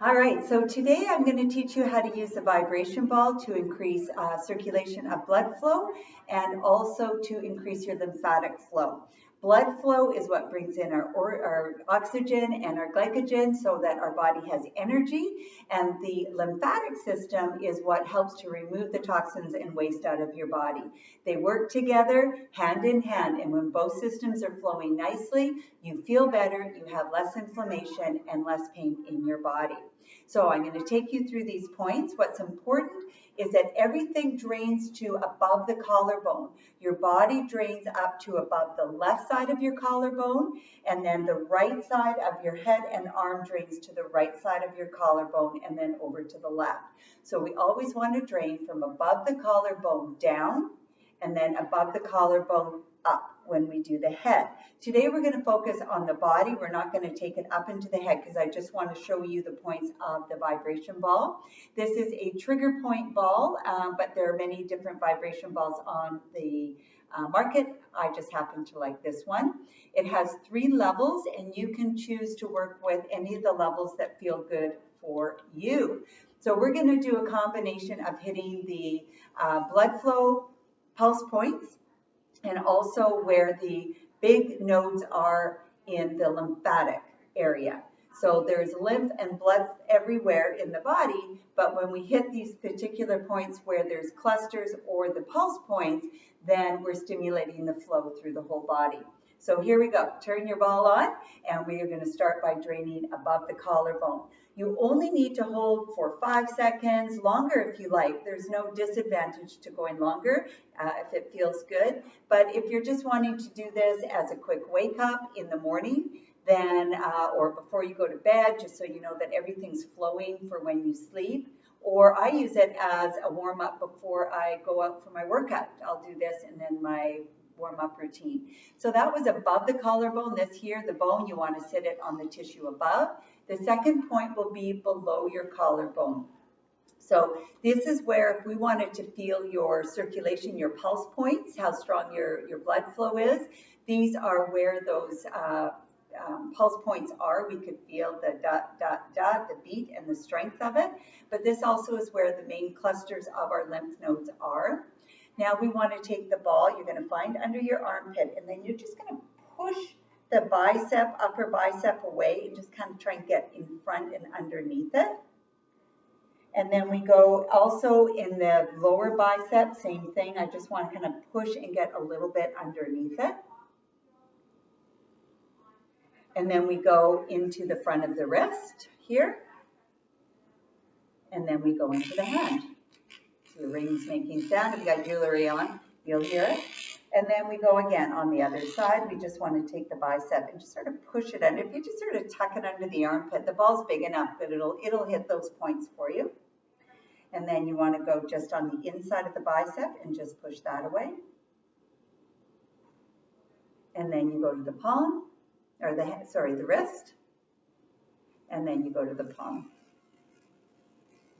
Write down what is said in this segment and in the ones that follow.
All right, so today I'm going to teach you how to use the vibration ball to increase circulation of blood flow and also to increase your lymphatic flow. Blood flow is what brings in our oxygen and our glycogen so that our body has energy, and the lymphatic system is what helps to remove the toxins and waste out of your body. They work together hand in hand, and when both systems are flowing nicely, you feel better, you have less inflammation and less pain in your body. So I'm going to take you through these points. What's important is that everything drains to above the collarbone. Your body drains up to above the left side of your collarbone, and then the right side of your head and arm drains to the right side of your collarbone and then over to the left. So we always want to drain from above the collarbone down and then above the collarbone up when we do the head. Today we're going to focus on the body. We're not going to take it up into the head because I just want to show you the points of the vibration ball. This is a trigger point ball, but there are many different vibration balls on the market. I just happen to like this one. It has 3 levels, and you can choose to work with any of the levels that feel good for you. So we're going to do a combination of hitting the blood flow pulse points and also where the big nodes are in the lymphatic area. So there's lymph and blood everywhere in the body, but when we hit these particular points where there's clusters or the pulse points, then we're stimulating the flow through the whole body. So here we go. Turn your ball on, and we are going to start by draining above the collarbone. You only need to hold for 5 seconds, longer if you like. There's no disadvantage to going longer if it feels good. But if you're just wanting to do this as a quick wake up in the morning, then or before you go to bed, just so you know that everything's flowing for when you sleep. Or I use it as a warm up before I go out for my workout. I'll do this and then my warm-up routine. So that was above the collarbone. This here, the bone, you want to sit it on the tissue above. The second point will be below your collarbone. So this is where if we wanted to feel your circulation, your pulse points, how strong your blood flow is, these are where those pulse points are. We could feel the dot, dot, dot, the beat and the strength of it. But this also is where the main clusters of our lymph nodes are. Now we want to take the ball, you're going to find under your armpit, and then you're just going to push the bicep, upper bicep away, and just kind of try and get in front and underneath it. And then we go also in the lower bicep, same thing. I just want to kind of push and get a little bit underneath it. And then we go into the front of the wrist here. And then we go into the hand. The ring's making sound. If you got jewelry on, you'll hear it. And then we go again on the other side. We just want to take the bicep and just sort of push it under. If you just sort of tuck it under the armpit, the ball's big enough that it'll hit those points for you. And then you want to go just on the inside of the bicep and just push that away. And then you go to the palm, or the wrist. And then you go to the palm.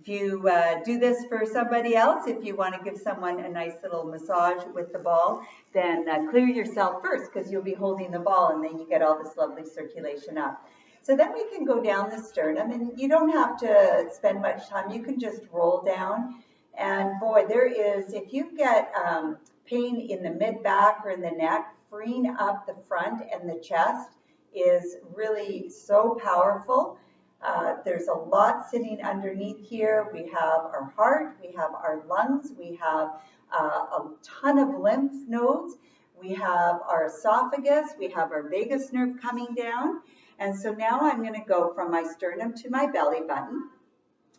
If you do this for somebody else, if you want to give someone a nice little massage with the ball, then clear yourself first because you'll be holding the ball and then you get all this lovely circulation up. So then we can go down the sternum, and you don't have to spend much time. You can just roll down. And boy, there is, if you get pain in the mid-back or in the neck, freeing up the front and the chest is really so powerful. There's a lot sitting underneath here. We have our heart, we have our lungs, we have a ton of lymph nodes, we have our esophagus, we have our vagus nerve coming down. And so now I'm going to go from my sternum to my belly button.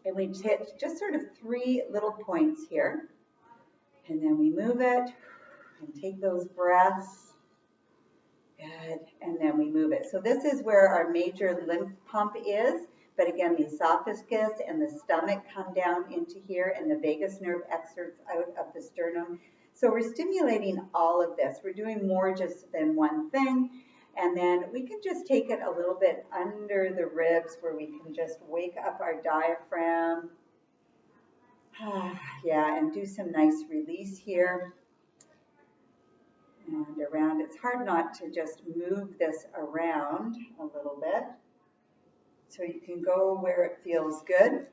And we hit just sort of 3 little points here. And then we move it and take those breaths. Good. And then we move it. So this is where our major lymph pump is. But again, the esophagus and the stomach come down into here, and the vagus nerve exerts out of the sternum. So we're stimulating all of this. We're doing more just than one thing. And then we can just take it a little bit under the ribs where we can just wake up our diaphragm. Yeah, and do some nice release here. And around. It's hard not to just move this around a little bit. So you can go where it feels good.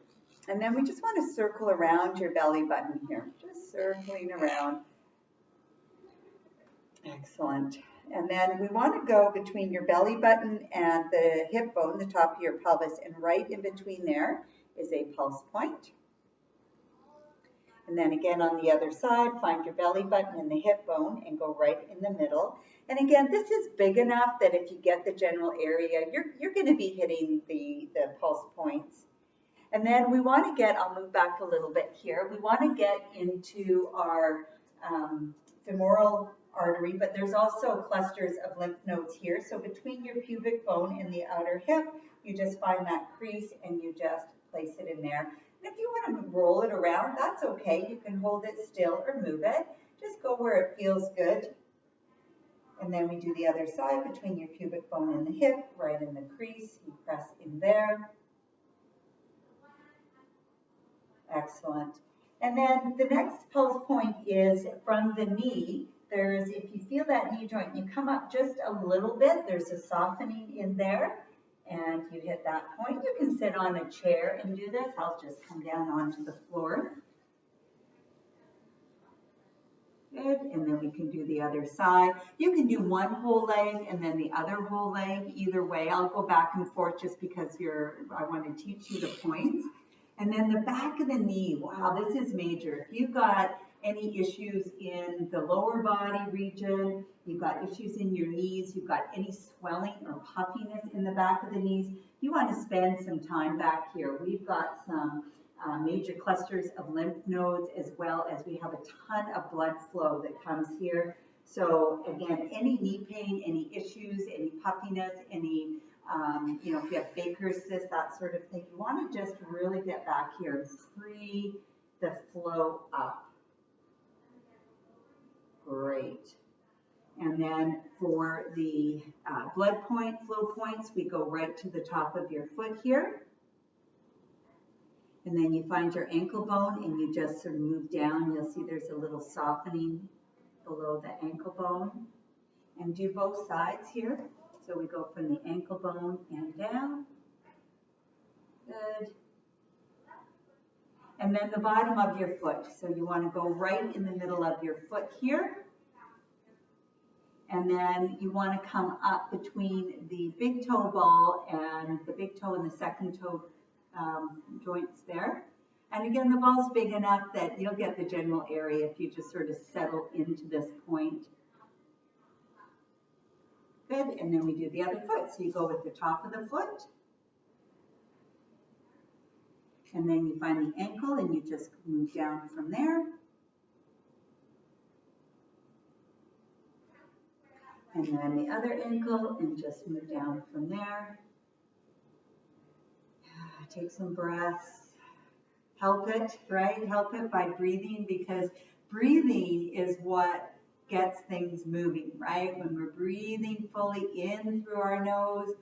And then we just want to circle around your belly button here, just circling around. Excellent. And then we want to go between your belly button and the hip bone, the top of your pelvis, and right in between there is a pulse point. And then again on the other side, find your belly button and the hip bone and go right in the middle. And again, this is big enough that if you get the general area, you're going to be hitting the pulse points. And then we want to get, I'll move back a little bit here, we want to get into our femoral artery, but there's also clusters of lymph nodes here. So between your pubic bone and the outer hip, you just find that crease and you just place it in there. And if you want to roll it around, that's okay. You can hold it still or move it. Just go where it feels good. And then we do the other side between your pubic bone and the hip, right in the crease. You press in there. Excellent. And then the next pulse point is from the knee. There's, if you feel that knee joint, you come up just a little bit. There's a softening in there. And you hit that point. You can sit on a chair and do this. I'll just come down onto the floor. Good, and then we can do the other side. You can do one whole leg and then the other whole leg. Either way, I'll go back and forth just because I want to teach you the points. And then the back of the knee, wow, this is major. If you've got any issues in the lower body region, you've got issues in your knees, you've got any swelling or puffiness in the back of the knees, you want to spend some time back here. We've got some major clusters of lymph nodes, as well as we have a ton of blood flow that comes here. So again, any knee pain, any issues, any puffiness, any if you have Baker's cyst, that sort of thing, you want to just really get back here and free the flow up. Great. And then for the blood point, flow points, we go right to the top of your foot here. And then you find your ankle bone and you just sort of move down. You'll see there's a little softening below the ankle bone. And do both sides here. So we go from the ankle bone and down. Good. And then the bottom of your foot. So you want to go right in the middle of your foot here. And then you want to come up between the big toe ball and the big toe and the second toe joints there. And again, the ball's big enough that you'll get the general area if you just sort of settle into this point. Good, and then we do the other foot. So you go with the top of the foot. And then you find the ankle and you just move down from there. And then the other ankle and just move down from there. Take some breaths. Help it, right? Help it by breathing, because breathing is what gets things moving, right? When we're breathing fully in through our nose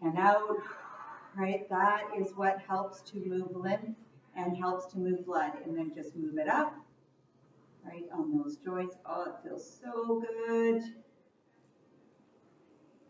and out, right? That is what helps to move lymph and helps to move blood. And then just move it up, right, on those joints. Oh, it feels so good.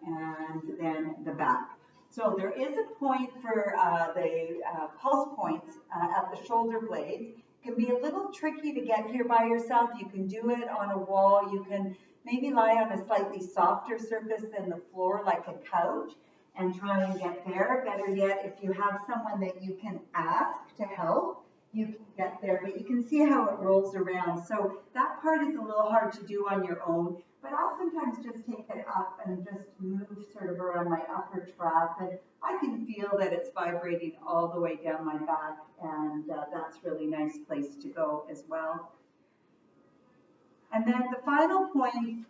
And then the back. So there is a point for the pulse points at the shoulder blades. It can be a little tricky to get here by yourself. You can do it on a wall. You can maybe lie on a slightly softer surface than the floor, like a couch, and try and get there. Better yet, if you have someone that you can ask to help, you can get there. But you can see how it rolls around. So that part is a little hard to do on your own. But I'll sometimes just take it up and just move sort of around my upper trap, and I can feel that it's vibrating all the way down my back, and that's a really nice place to go as well. And then the final point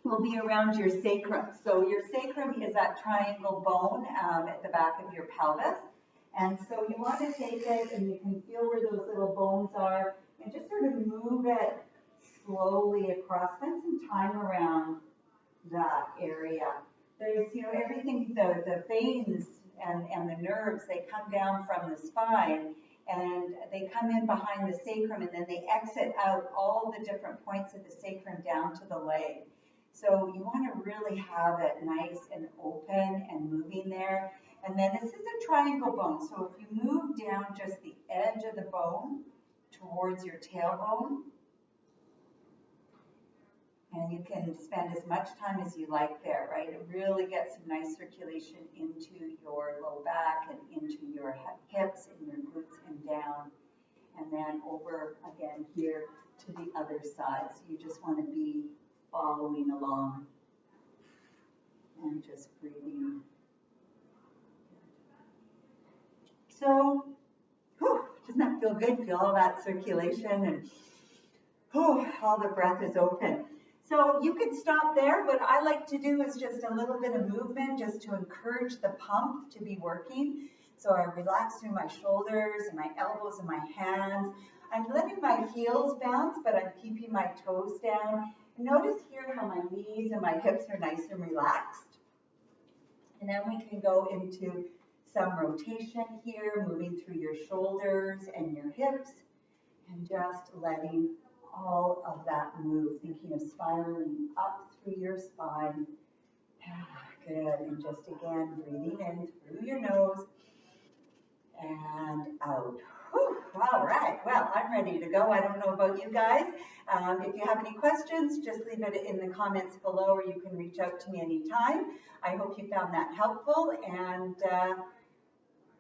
will be around your sacrum. So your sacrum is that triangle bone at the back of your pelvis. And so you want to take it and you can feel where those little bones are and just sort of move it slowly across. Spend some time around that area. There's, everything, the veins and the nerves, they come down from the spine and they come in behind the sacrum, and then they exit out all the different points of the sacrum down to the leg. So you want to really have it nice and open and moving there. And then this is a triangle bone. So if you move down just the edge of the bone towards your tailbone, and you can spend as much time as you like there, right? It really gets some nice circulation into your low back and into your hips and your glutes and down. And then over again here to the other side. So you just want to be following along and just breathing. So, doesn't that feel good? Feel all that circulation and all the breath is open. So you can stop there. What I like to do is just a little bit of movement just to encourage the pump to be working. So I relax through my shoulders and my elbows and my hands. I'm letting my heels bounce, but I'm keeping my toes down. And notice here how my knees and my hips are nice and relaxed. And then we can go into some rotation here, moving through your shoulders and your hips, and just letting all of that move, thinking of spiraling up through your spine. Good, and just again, breathing in through your nose and out. All right, well, I'm ready to go. I don't know about you guys. If you have any questions, just leave it in the comments below, or you can reach out to me anytime. I hope you found that helpful, and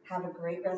have a great rest